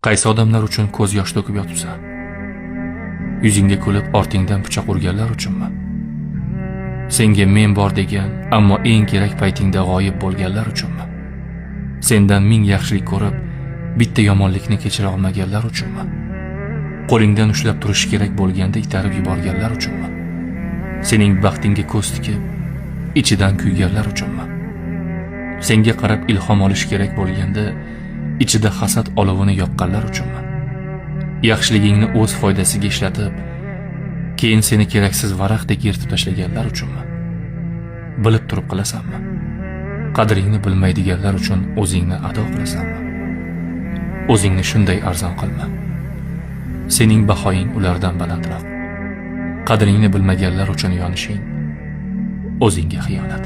Qaysi odamlar uchun ko'z yosh to'kib yotibsan? Yuzingga kulib ortingdan pichoq urganlar uchunmi? Senga men bor degan, ammo eng kerak paytingda g'oyib bo'lganlar uchunmi? Sendan ming yaxshilik ko'rib, bitta yomonlikni kechira olmaganlar uchunmi? Qo'lingdan ushlab turish kerak bo'lganda itarib yuborganlar uchunmi? Sening baxtingga ko'z tikib, ichidan kuyganlar uchunmi? Senga qarab ilhom olish kerak bo'lganda ichida hasad olovini yoqqanlar uchunmi? Yaxshiligingni o'z foydasiga ishlatib, keyin seni keraksiz varaqdek yirtib tashlaganlar uchunmi? Bilib turib qilasanmi? Qadringni bilmaydiganlar uchun o'zingni ado qilasanmi? O'zingni shunday arzon qilma. Sening bahoying ulardan balandroq. Qadringni bilmaganlar uchun yonishing o'zingga xiyonat.